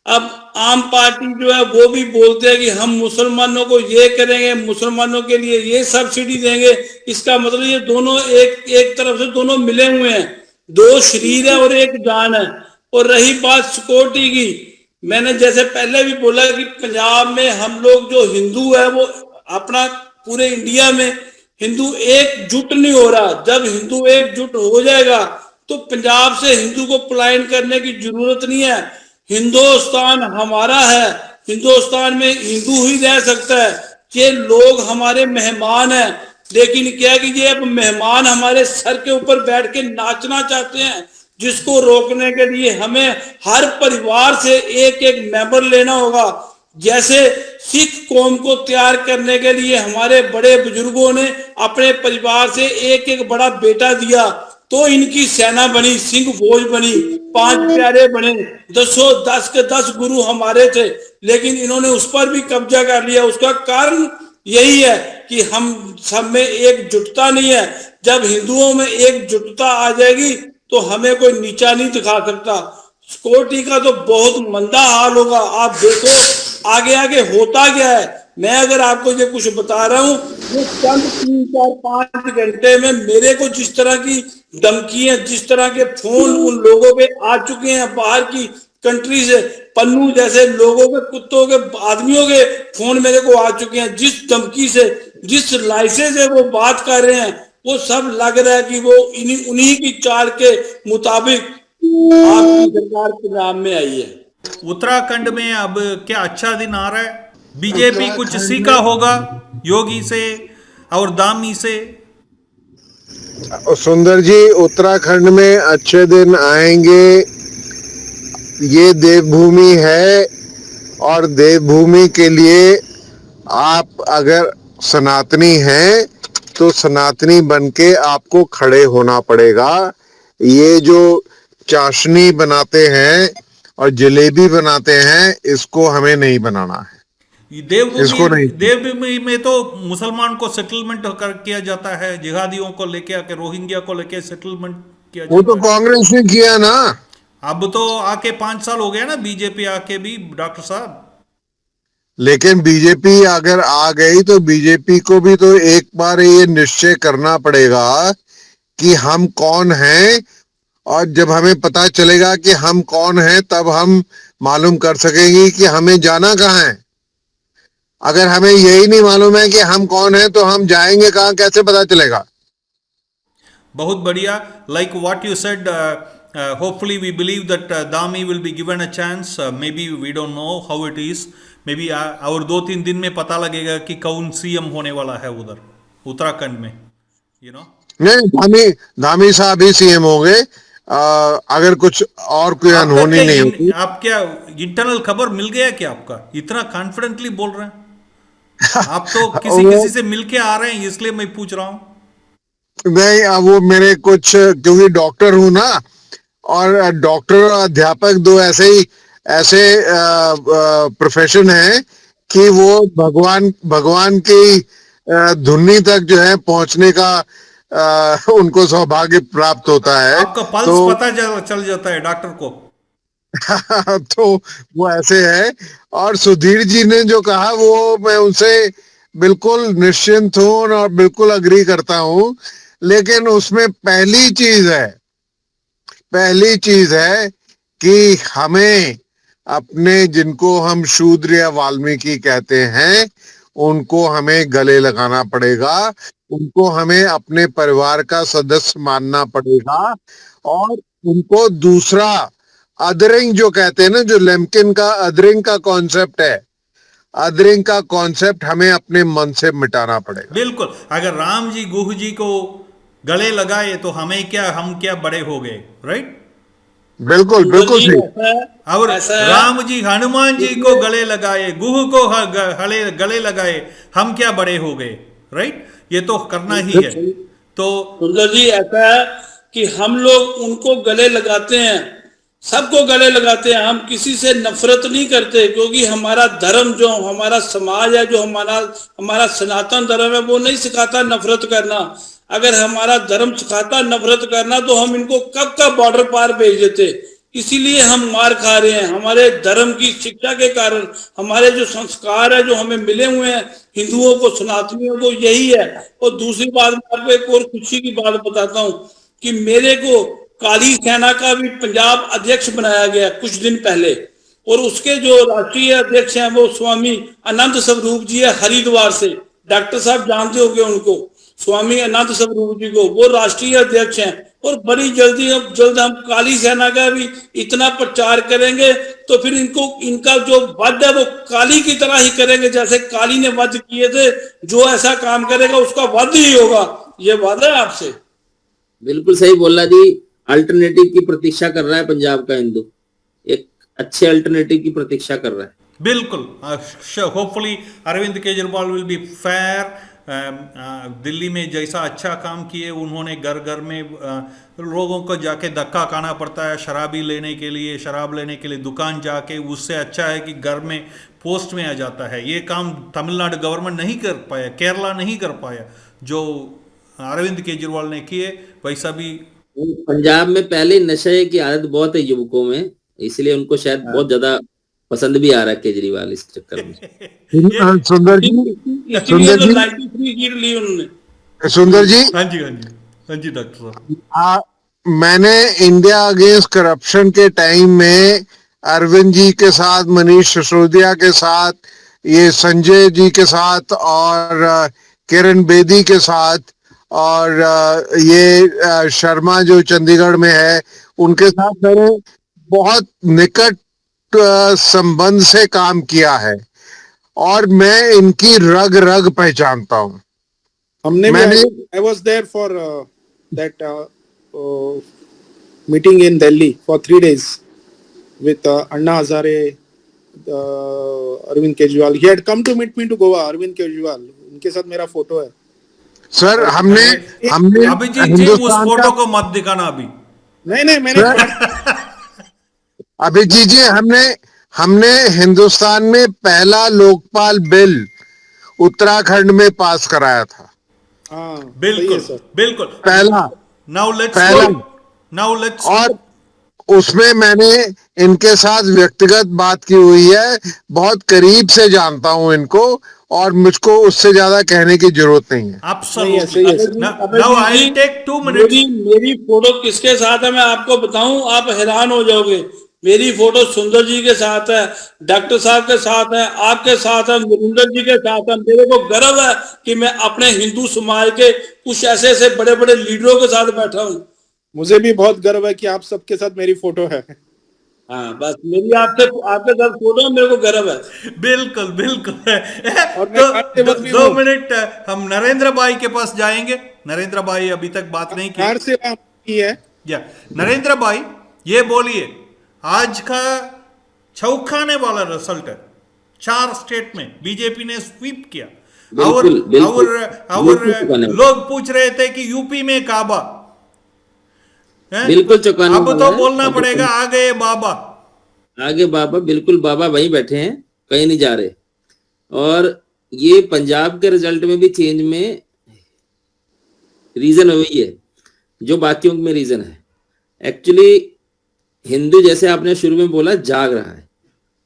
Speaker 2: अब आम पार्टी जो है वो भी बोलते हैं कि हम मुसलमानों को ये करेंगे, मुसलमानों के लिए ये सब्सिडी देंगे। इसका मतलब ये दोनों एक तरफ से दोनों मिले हुए हैं, दो शरीर है और एक जान है। और रही बात सिक्योरिटी की, मैंने जैसे पहले भी बोला कि पंजाब में हम लोग जो हिंदू है, वो अपना पूरे इंडिया में हिंदू एकजुट नहीं हो रहा। जब हिंदू एकजुट हो जाएगा तो पंजाब से हिंदू को पलायन करने की जरूरत नहीं है। हिंदुस्तान हमारा है, हिंदुस्तान में हिंदू ही रह सकता है। ये लोग हमारे मेहमान हैं, लेकिन क्या कि ये अब मेहमान हमारे सर के ऊपर बैठ के नाचना चाहते हैं, जिसको रोकने के लिए हमें हर परिवार से एक एक मेंबर लेना होगा। जैसे सिख कौम को तैयार करने के लिए हमारे बड़े बुजुर्गों ने अपने परिवार से एक एक बड़ा बेटा दिया, तो इनकी सेना बनी, सिंह फौज बनी, 5 प्यारे बने, 10 के 10 गुरु हमारे थे। लेकिन इन्होंने उस पर भी कब्जा कर लिया। उसका कारण यही है कि हम सब में एकजुटता नहीं है। जब हिंदुओं में एकजुटता आ जाएगी तो हमें कोई नीचा नहीं दिखा सकता। सिक्योरिटी का तो बहुत मंदा हाल होगा। आप देखो आगे आगे होता क्या है। मैं अगर आपको ये कुछ बता रहा हूँ, वो चंद 3, 4, 5 घंटे में मेरे को जिस तरह की धमकियां, जिस तरह के फोन उन लोगों पे आ चुके हैं बाहर की, कंट्री से। पन्नू जैसे लोगों के, कुत्तों के, आदमियों के फोन मेरे को आ चुके हैं, जिस धमकी से, जिस लाइसेंस से वो बात कर रहे हैं, वो सब लग रहा है कि वो उन्हीं की चाल के मुताबिक आपकी सरकार पंजाब में आई है।
Speaker 1: उत्तराखंड में अब क्या अच्छा दिन आ रहा है? बीजेपी कुछ सीखा होगा योगी से और दामी से।
Speaker 5: सुंदर जी, उत्तराखंड में अच्छे दिन आएंगे। ये देवभूमि है और देवभूमि के लिए आप अगर सनातनी हैं तो सनातनी बनके आपको खड़े होना पड़ेगा। ये जो चाशनी बनाते हैं और जलेबी बनाते हैं, इसको हमें नहीं बनाना है।
Speaker 1: देवभूमि में तो मुसलमान को सेटलमेंट किया जाता है, जिहादियों को लेके आके, रोहिंग्या को लेके सेटलमेंट किया जाता है।
Speaker 5: वो तो कांग्रेस ने किया ना।
Speaker 1: अब तो आके 5 साल हो गया ना बीजेपी आके भी, डॉक्टर साहब।
Speaker 5: लेकिन बीजेपी अगर आ गई तो बीजेपी को भी तो एक बार ये निश्चय करना पड़ेगा कि हम कौन हैं, और जब हमें पता चलेगा कि हम कौन हैं तब हम मालूम कर सकेंगे कि हमें जाना कहाँ है। अगर हमें यही नहीं मालूम है कि हम कौन हैं तो हम जाएंगे कहाँ, कैसे पता चलेगा?
Speaker 1: बहुत बढ़िया। Like what you said, hopefully we believe that Dami will be given a chance. Maybe we don't know how it is. Maybe और 2-3 दिन में पता लगेगा कि कौन सीएम होने वाला है उधर उत्तराखंड में, you know?
Speaker 5: नहीं, धामी साहब ही सीएम होंगे अगर कुछ और कोई अनहोनी नहीं होगी।
Speaker 1: आप क्या इंटरनल खबर मिल गया क्या आपका? इतना कॉन्फिडेंटली बोल रहे हैं आप तो किसी से मिलके आ रहे हैं, इसलिए मैं पूछ रहा हूँ।
Speaker 5: नहीं, वो मेरे कुछ, क्योंकि डॉक्टर हूं ना, और डॉक्टर और अध्यापक दो ऐसे प्रोफेशन है कि वो भगवान की धुनी तक जो है पहुंचने का उनको सौभाग्य प्राप्त होता है।
Speaker 1: आपका पल्स तो पता चल जाता है डॉक्टर को।
Speaker 5: तो वो ऐसे है। और सुधीर जी ने जो कहा वो मैं उनसे बिल्कुल निश्चिंत हूं और बिल्कुल अग्री करता हूं, लेकिन उसमें पहली चीज है कि हमें अपने, जिनको हम शूद्र या वाल्मीकि कहते हैं, उनको हमें गले लगाना पड़ेगा, उनको हमें अपने परिवार का सदस्य मानना पड़ेगा, और उनको दूसरा अदरिंग जो कहते हैं ना, जो लेम्किन का अदरिंग का कॉन्सेप्ट है, अदरिंग का कॉन्सेप्ट हमें अपने मन से मिटाना पड़ेगा।
Speaker 1: बिल्कुल। अगर राम जी गुह जी को गले लगाए तो हम क्या बड़े हो गए, राइट?
Speaker 5: बिल्कुल सही।
Speaker 1: और राम जी हनुमान जी को गले लगाए, गुह को गले लगाए, हम क्या बड़े हो गए, राइट? ये तो करना ही है। तो
Speaker 2: सुंदर जी, ऐसा है कि हम लोग उनको गले लगाते हैं, सबको गले लगाते हैं, हम किसी से नफरत नहीं करते, क्योंकि हमारा धर्म, जो हमारा समाज है, जो हमारा सनातन धर्म है, वो नहीं सिखाता नफरत करना। अगर हमारा धर्म सिखाता नफरत करना तो हम इनको कब का बॉर्डर पार भेज देते। इसीलिए हम मार खा रहे हैं, हमारे धर्म की शिक्षा के कारण। हमारे जो संस्कार है जो हमें मिले हुए हैं हिंदुओं को, सनातनियों को, यही है। और दूसरी बात, मैं आपको एक और खुशी की बात बताता हूँ कि मेरे को काली सेना का भी पंजाब अध्यक्ष बनाया गया कुछ दिन पहले, और उसके जो राष्ट्रीय अध्यक्ष हैं वो स्वामी अनंत स्वरूप जी है, हरिद्वार से। डॉक्टर साहब जानते होंगे उनको, स्वामी अनंत स्वरूप जी को, वो राष्ट्रीय अध्यक्ष हैं। और बड़ी जल्द हम काली सेना का भी इतना प्रचार करेंगे तो फिर इनका जो वध है वो काली की तरह ही करेंगे, जैसे काली ने वध किए थे। जो ऐसा काम करेगा उसका वध ही होगा, ये वादा है आपसे।
Speaker 4: बिल्कुल सही बोला जी। अल्टरनेटिव की प्रतीक्षा कर रहा है पंजाब का हिंदू, एक अच्छे अल्टरनेटिव की प्रतीक्षा कर रहा है।
Speaker 1: बिल्कुल। Hopefully Arvind Kejriwal will be fair. Delhi में जैसा अच्छा काम किए उन्होंने, घर घर में लोगों को जाके धक्का खाना पड़ता है शराब लेने के लिए दुकान जाके, उससे अच्छा है कि घर में पोस्ट में आ जाता है। ये काम तमिलनाडु गवर्नमेंट नहीं कर पाया, केरला नहीं कर पाया, जो अरविंद केजरीवाल ने किए वैसा भी।
Speaker 4: पंजाब में पहले नशे की आदत बहुत है युवकों में, इसलिए उनको शायद बहुत ज्यादा पसंद भी आ रहा है केजरीवाल इस चक्कर में।
Speaker 5: सुंदर जी,
Speaker 1: हाँ जी डॉक्टर साहब,
Speaker 5: मैंने इंडिया अगेंस्ट करप्शन के टाइम में अरविंद जी के साथ, मनीष सिसोदिया के साथ, ये संजय जी के साथ और किरण बेदी के साथ और ये शर्मा जो चंडीगढ़ में है उनके साथ मैंने बहुत निकट संबंध से काम किया है और मैं इनकी रग रग पहचानता हूँ।
Speaker 3: हमने I was there for that meeting in Delhi for 3 days with Anna Hazare, Arvind Kejriwal. He had come to meet me to Goa. Arvind Kejriwal, उनके साथ मेरा फोटो है।
Speaker 5: सर हमने
Speaker 1: अभिजीत जी उस फोटो को मत दिखाना अभी।
Speaker 3: नहीं मैंने
Speaker 5: अभिजीत जी हमने हिंदुस्तान में पहला लोकपाल बिल उत्तराखंड में पास कराया था।
Speaker 1: बिल्कुल
Speaker 5: पहला
Speaker 1: नाउ लेट्स
Speaker 5: और उसमें मैंने इनके साथ व्यक्तिगत बात की हुई है, बहुत करीब से जानता हूं इनको और मुझको उससे ज्यादा कहने की जरूरत नहीं है।
Speaker 1: Now I take 2 minutes.
Speaker 2: मेरी फोटो किसके साथ है मैं आपको बताऊं, आप हैरान हो जाओगे। मेरी फोटो सुंदर जी के साथ है, डॉक्टर साहब के साथ है, आपके साथ है, नरेंद्र जी के साथ है। मेरे को गर्व है कि मैं अपने हिंदू समाज के कुछ ऐसे बड़े बड़े लीडरों के साथ बैठा हूँ।
Speaker 3: मुझे भी बहुत गर्व है कि आप सबके साथ मेरी फोटो है।
Speaker 2: हाँ, बस मेरी आपके साथ फोटो मेरे को गर्व है।
Speaker 1: बिल्कुल
Speaker 3: और
Speaker 1: 2 मिनट हम नरेंद्र भाई के पास जाएंगे। नरेंद्र भाई अभी तक बात नहीं
Speaker 3: की है।
Speaker 1: नरेंद्र भाई ये बोलिए, आज का चौंकाने वाला रिजल्ट है। 4 स्टेट में बीजेपी ने स्वीप किया और लोग पूछ रहे थे कि यूपी में काबा,
Speaker 4: बिल्कुल चौंकाने
Speaker 1: अब तो बोलना पड़ेगा आगे बाबा।
Speaker 4: बिल्कुल बाबा वहीं बैठे हैं, कहीं नहीं जा रहे। और ये पंजाब के रिजल्ट में भी चेंज में रीजन वही है जो बाकियों में रीजन है। एक्चुअली हिंदू, जैसे आपने शुरू में बोला, जाग रहा है।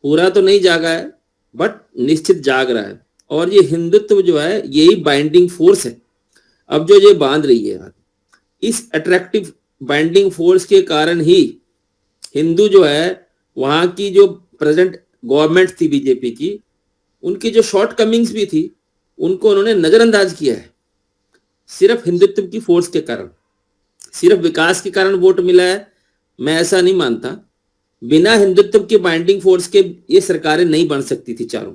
Speaker 4: पूरा तो नहीं जागा है बट निश्चित जाग रहा है। और ये हिंदुत्व जो है यही बाइंडिंग फोर्स है। अब जो ये बांध रही है, इस अट्रैक्टिव बाइंडिंग फोर्स के कारण ही हिंदू जो है, वहां की जो प्रेजेंट गवर्नमेंट थी बीजेपी की, उनकी जो शॉर्ट कमिंग्स भी थी उनको उन्होंने नजरअंदाज किया है। सिर्फ हिंदुत्व की फोर्स के कारण, सिर्फ विकास के कारण वोट मिला है, मैं ऐसा नहीं मानता। बिना हिंदुत्व के बाइंडिंग फोर्स के ये सरकारें नहीं बन सकती थी चारों।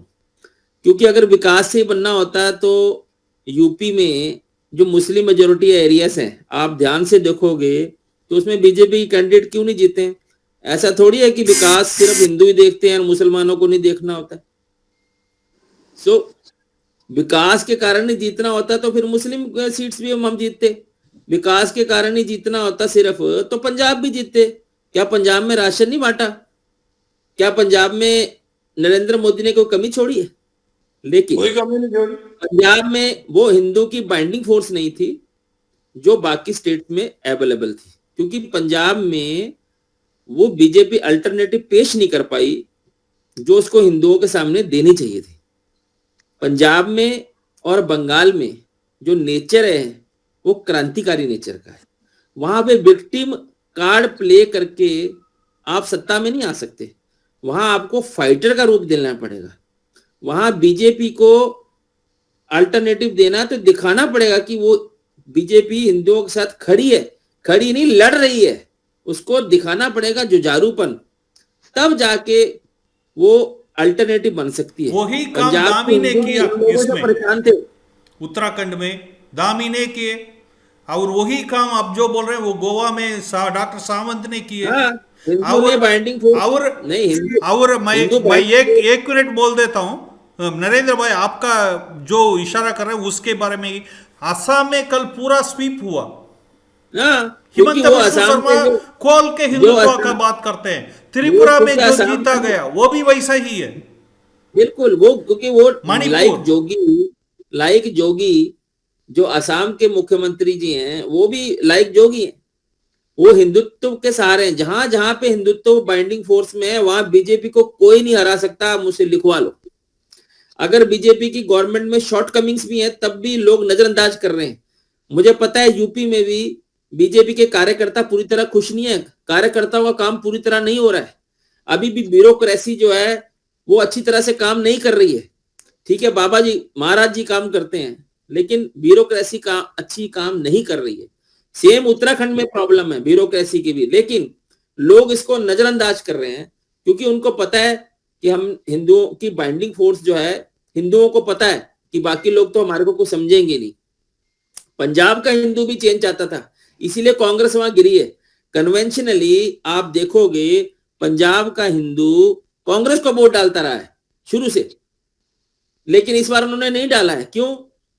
Speaker 4: क्योंकि अगर विकास से बनना होता तो यूपी में जो मुस्लिम मेजोरिटी एरियाज हैं, आप ध्यान से देखोगे तो उसमें बीजेपी कैंडिडेट क्यों नहीं जीते हैं। ऐसा थोड़ी है कि विकास सिर्फ हिंदू ही देखते हैं और मुसलमानों को नहीं देखना होता। सो विकास के कारण ही जीतना होता तो फिर मुस्लिम सीट्स भी हम जीतते। विकास के कारण ही जीतना होता सिर्फ तो पंजाब भी जीतते। क्या पंजाब में राशन नहीं बांटा? क्या पंजाब में नरेंद्र मोदी ने कोई कमी छोड़ी है? लेकिन
Speaker 2: कोई कमी नहीं छोड़ी।
Speaker 4: पंजाब में वो हिंदू की बाइंडिंग फोर्स नहीं थी जो बाकी स्टेट में अवेलेबल थी, क्योंकि पंजाब में वो बीजेपी अल्टरनेटिव पेश नहीं कर पाई जो उसको हिंदुओं के सामने देनी चाहिए थी। पंजाब में और बंगाल में जो नेचर है वो क्रांतिकारी नेचर का है। वहां पे विक्टिम कार्ड प्ले करके आप सत्ता में नहीं आ सकते। वहां आपको फाइटर का रूप देना पड़ेगा। वहां बीजेपी को अल्टरनेटिव देना तो दिखाना पड़ेगा कि वो बीजेपी हिंदुओं के साथ खड़ी है, खड़ी नहीं लड़ रही है। उसको दिखाना पड़ेगा जुझारूपन, तब जाके वो अल्टरनेटिव बन सकती है।
Speaker 1: वही काम दामी ने किया इसमें,
Speaker 4: परेशान थे
Speaker 1: उत्तराखंड में दामी ने किए, और वही काम आप जो बोल रहे हैं वो गोवा में डॉक्टर सावंत ने किए। और मैं एक मिनट बोल देता हूं नरेंद्र भाई, आपका जो इशारा कर रहे हैं उसके बारे में। असम में कल पूरा स्वीप हुआ। हिमंत बिस्वा शर्मा खोल के हिंदुत्व का बात करते हैं। त्रिपुरा में जो जीता गया वो भी वैसा ही है।
Speaker 4: बिल्कुल, वो क्योंकि वो लाइक जोगी जो असम के मुख्यमंत्री जी हैं वो भी लाइक जोगी हैं। वो हिंदुत्व के सहारे हैं। जहां जहां पे हिंदुत्व बाइंडिंग फोर्स में है वहां बीजेपी को कोई नहीं हरा सकता। मुझसे लिखवा लो। अगर बीजेपी की गवर्नमेंट में शॉर्ट कमिंग्स भी हैं तब भी लोग नजरअंदाज कर रहे हैं। मुझे पता है यूपी में भी बीजेपी के कार्यकर्ता पूरी तरह खुश नहीं है। कार्यकर्ताओं का काम पूरी तरह नहीं हो रहा है। अभी भी ब्यूरोक्रेसी जो है वो अच्छी तरह से काम नहीं कर रही है। ठीक है, बाबा जी महाराज जी काम करते हैं, लेकिन ब्यूरोक्रेसी का अच्छी काम नहीं कर रही है। सेम उत्तराखंड में प्रॉब्लम है ब्यूरोक्रेसी की भी, लेकिन लोग इसको नजरअंदाज कर रहे हैं क्योंकि उनको पता है कि हम हिंदुओं की बाइंडिंग फोर्स जो है, हिंदुओं को पता है कि बाकी लोग तो हमारे को कुछ समझेंगे नहीं। पंजाब का हिंदू भी चेंज चाहता था, इसीलिए कांग्रेस वहां गिरी है। कन्वेंशनली आप देखोगे पंजाब का हिंदू कांग्रेस को वोट डालता रहा है शुरू से, लेकिन इस बार उन्होंने नहीं डाला है। क्यों?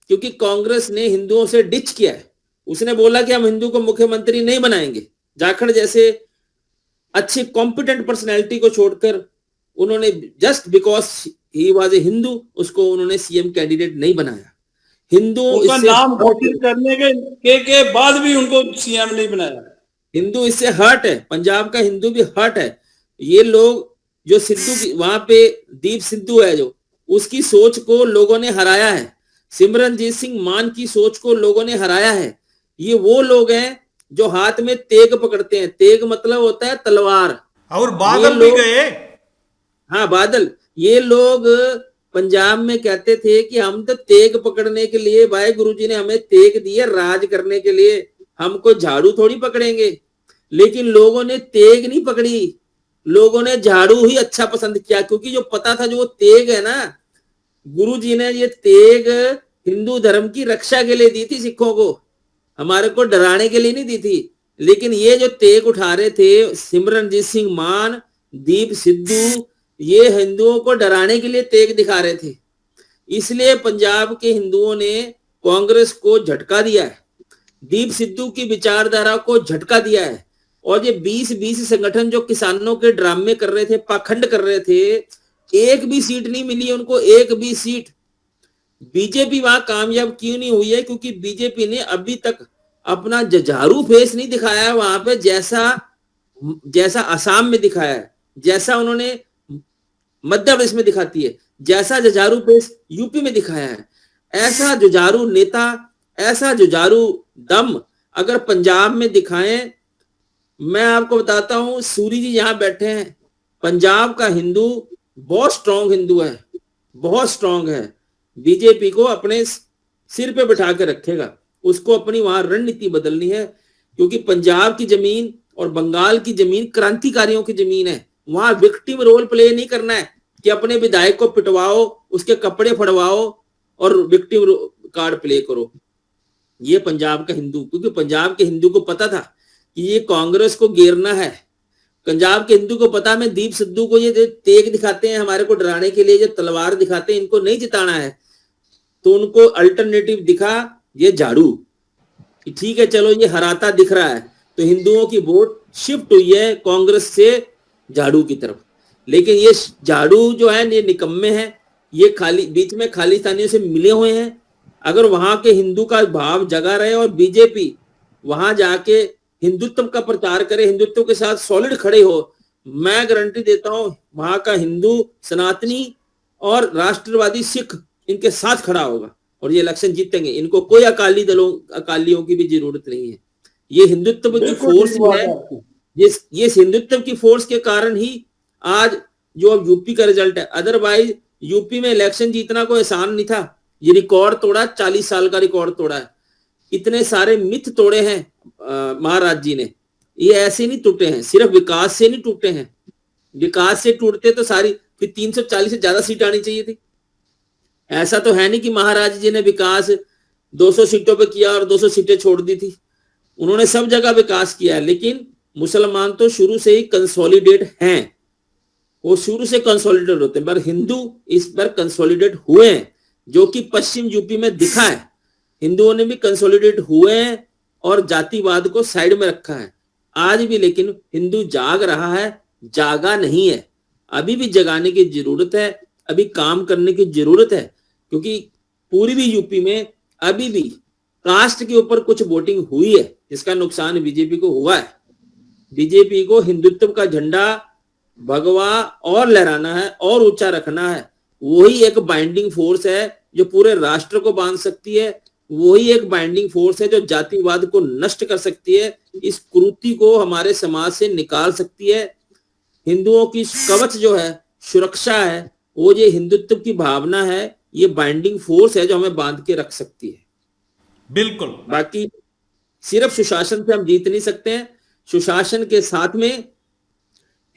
Speaker 4: क्योंकि कांग्रेस ने हिंदुओं से डिच किया है। उसने बोला कि हम हिंदू को मुख्यमंत्री नहीं बनाएंगे। जाखड़ जैसे अच्छे कॉम्पिटेंट पर्सनैलिटी को छोड़कर उन्होंने just because he was a Hindu उसको उन्होंने सीएम कैंडिडेट नहीं बनाया। हिंदू
Speaker 2: उनका नाम घोषित करने के बाद भी उनको सीएम नहीं बनाया।
Speaker 4: हिंदू इससे हर्ट है, पंजाब का हिंदू भी हर्ट है। ये लोग जो सिद्धू की वहां पे दीप सिद्धू है जो, उसकी सोच को लोगों ने हराया है। सिमरनजीत सिंह मान की सोच को लोगों ने हराया है। ये वो लोग हैं जो हाथ में तेग पकड़ते हैं। तेग मतलब होता है तलवार।
Speaker 1: और बादल भी गए।
Speaker 4: हाँ, बादल। ये लोग पंजाब में कहते थे कि हम तो तेग पकड़ने के लिए, भाई गुरुजी ने हमें तेग दी है राज करने के लिए, हमको झाड़ू थोड़ी पकड़ेंगे। लेकिन लोगों ने तेग नहीं पकड़ी, लोगों ने झाड़ू ही अच्छा पसंद किया, क्योंकि जो पता था जो वो तेग है ना, गुरुजी ने ये तेग हिंदू धर्म की रक्षा के लिए दी थी, सिखों को, हमारे को डराने के लिए नहीं दी थी। लेकिन ये जो तेग उठा रहे थे सिमरनजीत सिंह मान, दीप सिद्धू, ये हिंदुओं को डराने के लिए तेग दिखा रहे थे। इसलिए पंजाब के हिंदुओं ने कांग्रेस को झटका दिया है, दीप सिद्धू की विचारधारा को झटका दिया है। और ये 20-20 संगठन जो किसानों के ड्रामे कर रहे थे, पाखंड कर रहे थे, एक भी सीट नहीं मिली उनको, एक भी सीट। बीजेपी वहां कामयाब क्यों नहीं हुई है? क्योंकि बीजेपी ने अभी तक अपना जुझारू फेस नहीं दिखाया है वहां पे, जैसा असम में दिखाया है, जैसा उन्होंने मध्य प्रदेश में दिखाती है, जैसा जुझारू फेस यूपी में दिखाया है। ऐसा जुझारू नेता, ऐसा जुझारू दम अगर पंजाब में दिखाएं, मैं आपको बताता हूं, सूरी जी यहां बैठे हैं, पंजाब का हिंदू बहुत स्ट्रांग हिंदू है, बहुत स्ट्रांग है। बीजेपी को अपने सिर पे बिठा के रखेगा, उसको अपनी वहां रणनीति बदलनी है। क्योंकि पंजाब की जमीन और बंगाल की जमीन क्रांतिकारियों की जमीन है। वहां विक्टिम रोल प्ले नहीं करना है कि अपने विधायक को पिटवाओ, उसके कपड़े फड़वाओ और विक्टिम कार्ड प्ले करो। ये पंजाब का हिंदू, क्योंकि पंजाब के हिंदू को पता था कि ये कांग्रेस को घेरना है। पंजाब के हिंदू को पता, मैं दीप सिद्धू को ये तेग दिखाते हैं हमारे को डराने के लिए, जो तलवार दिखाते हैं, इनको नहीं जिताना है, तो उनको अल्टरनेटिव दिखा ये झाड़ू। ठीक है, चलो ये हराता दिख रहा है, तो हिंदुओं की वोट शिफ्ट हुई है कांग्रेस से झाड़ू की तरफ। लेकिन ये झाड़ू जो है ये निकम्मे हैं, ये खाली बीच में खालिस्तानियों से मिले हुए हैं। अगर वहां के हिंदू का भाव जगा रहे और बीजेपी वहां जाके हिंदुत्व का प्रचार करे, हिंदुत्व के साथ सॉलिड खड़े हो, मैं गारंटी देता हूं वहां का हिंदू, सनातनी और राष्ट्रवादी सिख इनके साथ खड़ा होगा और ये इलेक्शन जीतेंगे। इनको कोई अकालियों की भी जरूरत नहीं है। ये हिंदुत्व की फोर्स है, ये हिंदुत्व की फोर्स के कारण ही आज जो अब यूपी का रिजल्ट है। अदरवाइज यूपी में इलेक्शन जीतना कोई आसान नहीं था। ये रिकॉर्ड तोड़ा, 40 साल का रिकॉर्ड तोड़ा है। इतने सारे मिथ तोड़े हैं महाराज जी ने, ये ऐसे नहीं टूटे हैं, सिर्फ विकास से नहीं टूटे हैं। विकास से टूटते तो सारी फिर 340 से ज्यादा सीट आनी चाहिए थी। ऐसा तो है नहीं कि महाराज जी ने विकास 200 सीटों पे किया और 200 सीटें छोड़ दी थी। उन्होंने सब जगह विकास किया है, लेकिन मुसलमान तो शुरू से ही कंसोलिडेट हैं, वो शुरू से कंसोलिडेट होते हैं, पर हिंदू इस पर कंसोलिडेट हुए हैं, जो कि पश्चिम यूपी में दिखा है। हिंदुओं ने भी कंसोलिडेट हुए हैं और जातिवाद को साइड में रखा है। आज भी लेकिन हिंदू जाग रहा है, जागा नहीं है, अभी भी जगाने की जरूरत है, अभी काम करने की जरूरत है। क्योंकि पूरी भी यूपी में अभी भी कास्ट के ऊपर कुछ वोटिंग हुई है, जिसका नुकसान बीजेपी को हुआ है। बीजेपी को हिंदुत्व का झंडा भगवा और लहराना है और ऊंचा रखना है। वही एक बाइंडिंग फोर्स है जो पूरे राष्ट्र को बांध सकती है, वही एक बाइंडिंग फोर्स है जो जातिवाद को नष्ट कर सकती है, इस कुरीति को हमारे समाज से निकाल सकती है। हिंदुओं की कवच जो है, सुरक्षा है, वो ये हिंदुत्व की भावना है, ये बाइंडिंग फोर्स है जो हमें बांध के रख सकती है।
Speaker 1: बिल्कुल।
Speaker 4: बाकी सिर्फ सुशासन से हम जीत नहीं सकते हैं, सुशासन के साथ में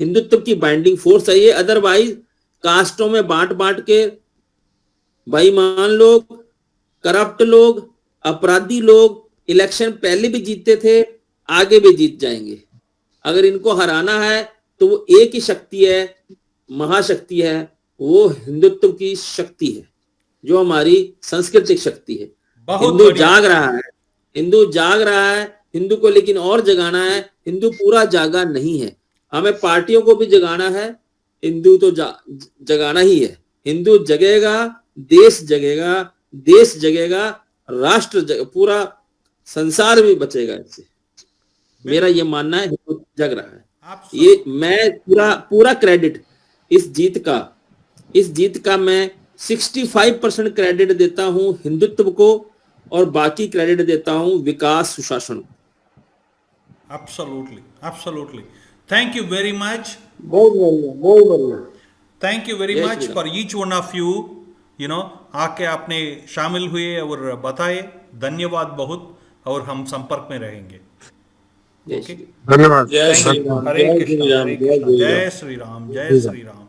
Speaker 4: हिंदुत्व की बाइंडिंग फोर्स है ये। अदरवाइज कास्टों में बांट बांट के बेईमान लोग, करप्ट लोग, अपराधी लोग इलेक्शन पहले भी जीतते थे, आगे भी जीत जाएंगे। अगर इनको हराना है तो वो एक ही शक्ति है, महाशक्ति है, वो हिंदुत्व की शक्ति है, जो हमारी सांस्कृतिक शक्ति है।
Speaker 1: बहुत
Speaker 4: हिंदू
Speaker 1: बढ़िया।
Speaker 4: जाग रहा है, हिंदू जाग रहा है, हिंदू को लेकिन और जगाना है। हिंदू पूरा जागा नहीं है, हमें पार्टियों को भी जगाना है। हिंदू तो जगाना ही है। हिंदू जगेगा, देश जगेगा, देश जगेगा, राष्ट्र पूरा संसार भी बचेगा इससे। मेरा ये मानना है, हिंदू जग रहा है। ये मैं पूरा क्रेडिट इस जीत का मैं 65% क्रेडिट देता हूं हिंदुत्व को, और बाकी क्रेडिट देता हूं विकास, सुशासन को।
Speaker 1: Absolutely. Thank you very much.
Speaker 4: बहुत बढ़िया।
Speaker 1: Thank you very
Speaker 4: जय
Speaker 1: much
Speaker 4: Shri Ram.
Speaker 1: for each one of you. आके आपने शामिल हुए और बताए, धन्यवाद बहुत। और हम संपर्क में रहेंगे।
Speaker 4: जय
Speaker 1: ओके,
Speaker 4: श्री राम।
Speaker 5: धन्यवाद।
Speaker 2: जय श्री राम,
Speaker 1: हरे
Speaker 2: जय
Speaker 1: कृष्ण,
Speaker 2: श्री राम,
Speaker 1: हरे
Speaker 2: जय
Speaker 1: कृष्ण,
Speaker 2: श्री राम।
Speaker 1: जय श्री राम, जय श्री राम।